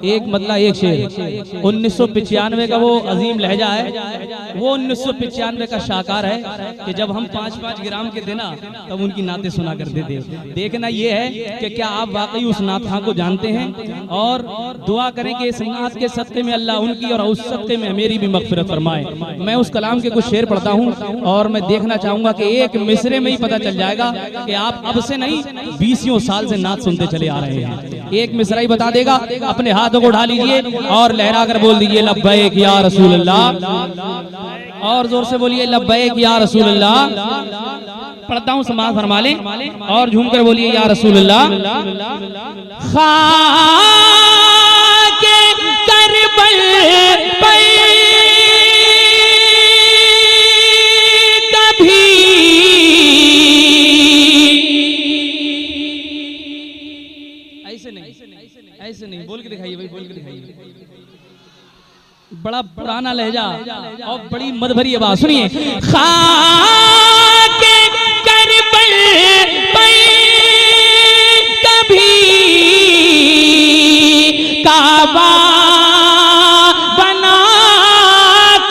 एक मतला एक शेर 1995 का वो अजीम लहजा है, वो 1995 का शाकार है कि जब हम 5-5 ग्राम के थे ना तब उनकी नाते सुना करते थे। देखना ये है कि क्या आप वाकई उस नात खां को जानते हैं, और दुआ करें कि इस नात के सत्ते में अल्लाह उनकी और उस सत्ते में मेरी भी मगफिरत फरमाए। मैं उस कलाम के कुछ शेर पढ़ता हूँ और मैं देखना चाहूंगा कि एक मिसरे में ही पता चल जाएगा कि आप अब से नहीं 20 साल से नात सुनते चले आ रहे हैं। एक मिसरा ही बता देगा, अपने हाथों को उठा लीजिए और लहरा कर बोल दीजिए लब्बैक या रसूल अल्लाह, और जोर से बोलिए लब्बैक या रसूल अल्लाह। पढ़ता हूँ, समाज फरमा लें और झूम कर बोलिए या रसूल अल्लाह। खाके करबल पे कभी ऐसे नहीं बोल के दिखाइए भाई, बोल के दिखाइए। बड़ा पुराना लहजा और बड़ी मधुरी आवाज, सुनिए। खाके करबल पे कभी काबा बना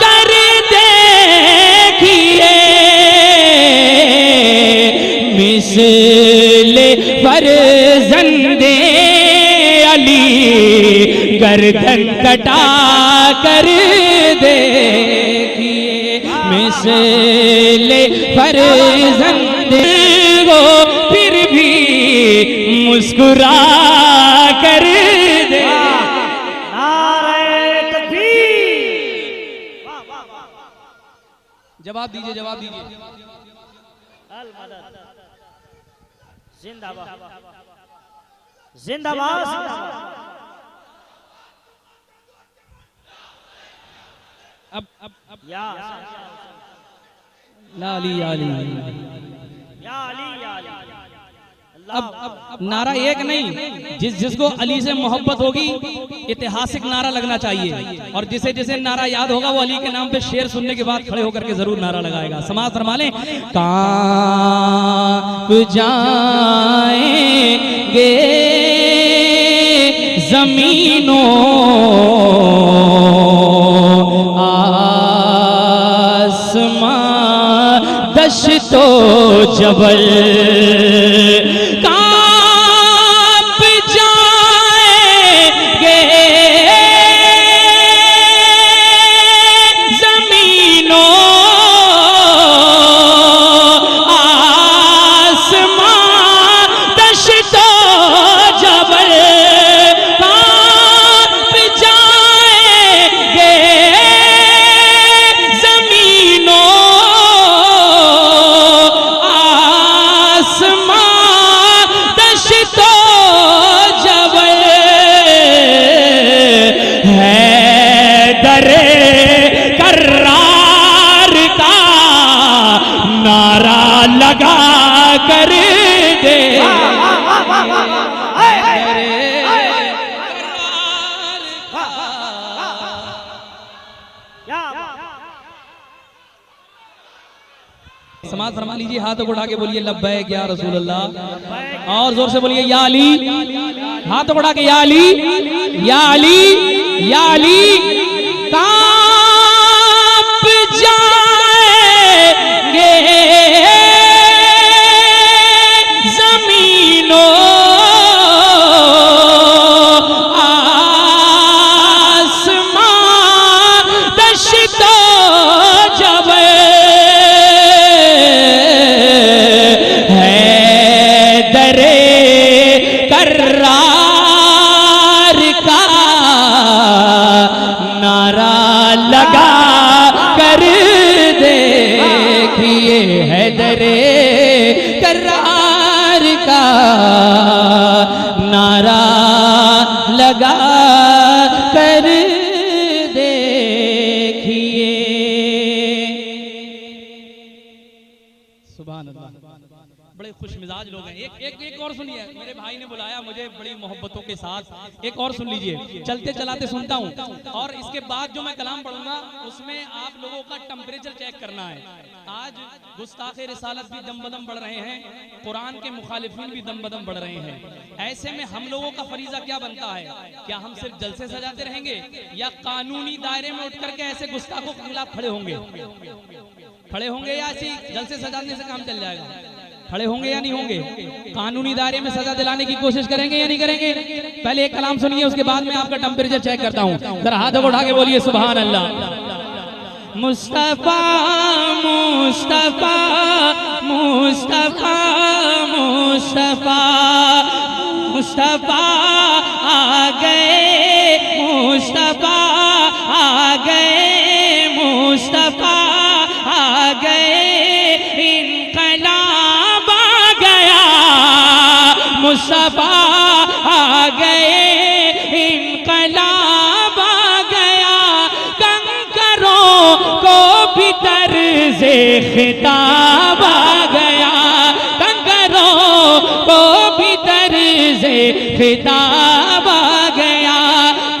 कर देखिए, मिसले फर्जंदे गर्दन कटा कर देखिए, मिसले फर्जंद वो फिर भी मुस्कुरा कर दे। जवाब दीजिए, जवाब दीजिए। जिंदाबाद जिंदाबाद। अब या लाली याली अब नारा एक नहीं, जिसको अली से मोहब्बत होगी ऐतिहासिक नारा लगना चाहिए, और जिसे जिसे नारा याद होगा वो अली के नाम पे शेर सुनने के बाद खड़े होकर के जरूर नारा लगाएगा। समाज फरमा लें। कांप जाएंगे जमीनों आसमां दश्तो जबल, कांप जाएंगे जमीनों आसमां दश्तो जबल, कांप जाएंगे जमीनों आसमां दश्तो जबल, है दरे कर्रार का नारा लगा कर दे। समाज फरमा लीजिए, हाथों को उठा के बोलिए लब्बैक या रसूल अल्लाह, और जोर से बोलिए या अली। हाथों को उठा के या अली या अली या अली। कांप जाएंगे जमीनों आसमां दश्तो जबल, कर्रार का नारा लगा कर देखिए, हैदरे कर्रार का नारा लगा कर देखिए। सुभान अल्लाह। बड़े बड़े खुश मिजाज लोग हैं। एक और सुनिए, मेरे भाई ने बुलाया मुझे बड़ी मोहब्बतों के साथ, एक और सुन लीजिए, चलते चलाते सुनता हूँ। और इसके बाद जो मैं कलाम पढ़ूंगा उसमें आप लोगों का टेम्परेचर चेक करना है। आज गुस्ताखे रिसालत भी दम बदम बढ़ रहे हैं, कुरान के मुखालिफिन भी दम बदम बढ़ रहे हैं। ऐसे में हम लोगों का फरीजा क्या बनता है? क्या हम सिर्फ जलसे सजाते रहेंगे या कानूनी दायरे में उठ करके ऐसे गुस्ताखों के खिलाफ खड़े होंगे? खड़े होंगे या ऐसी जलसे सजाने से काम चल जाएगा? खड़े होंगे या नहीं होंगे? कानूनी दायरे में सजा दिलाने की कोशिश करेंगे या नहीं करेंगे? पहले एक कलाम सुनिए, उसके बाद मैं आपका टेम्परेचर चेक करता हूँ। जरा हाथों को उठा के बोलिए सुभान अल्लाह। मुस्तफा मुस्तफा मुस्तफा मुस्तफा मुस्तफा आ गए, मुस्तफा आ गए, मुस्तफा आ गए, इनकलाब आ गया, मुस्तफा आ गए, इनकलाब आ गया, कंकरों को भी तर्ज़े खिताब आ गया, कंकरों को भी तर्ज़े खिताब आ गया,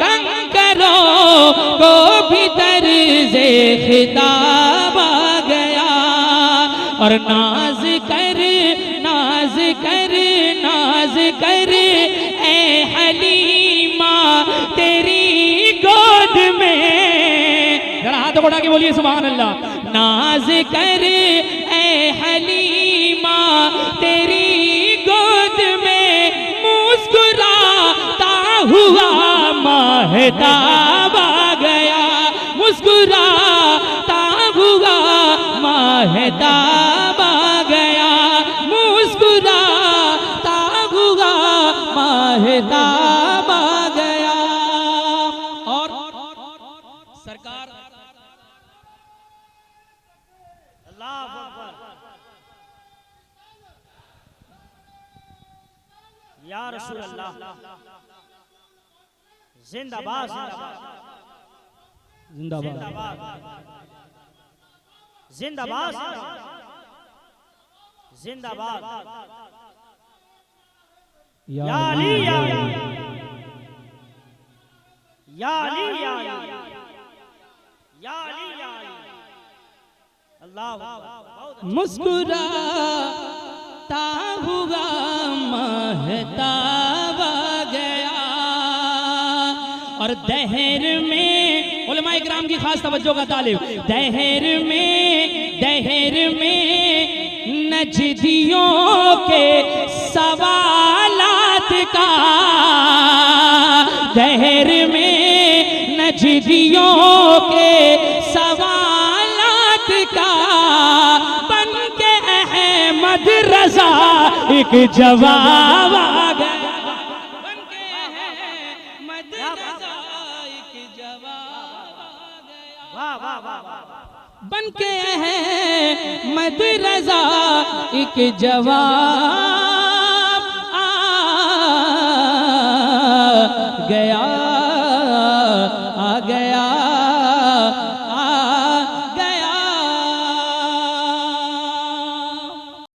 कंकरों को भी तर्ज़े खिताब आ गया। और नाज कर नाज कर नाज कर ए हलीमा तेरी गोद में, जरा हाथ उठा के बोलिए सुभान अल्लाह। नाज कर ए हलीमा तेरी गोद में, मुस्कुराता हुआ महताब आ गया, मुस्कुराता हुआ महताब आ गया, मुस्कुराता हुआ महताब आ गया। और सरकार अल्लाह अकबर, या रसूल अल्लाह, जिंदाबाद जिंदाबाद जिंदाबाद जिंदाबाद, या अली या अली या अली या अली या अली या अली, अल्लाह अकबर। मुस्कुराता हुआ महताब आ गया। और दहर में उलमाए किराम की खास तवज्जो का तालिब, दहर में नजदियों के सवालात का, दहर में नजदियों के सवालात का, बन के अहमद रजा एक जवाब आ गया, बन के अहमद रजा एक जवाब आ गया, वाह वाह वाह वाह, बन के अहमद रजा एक जवाब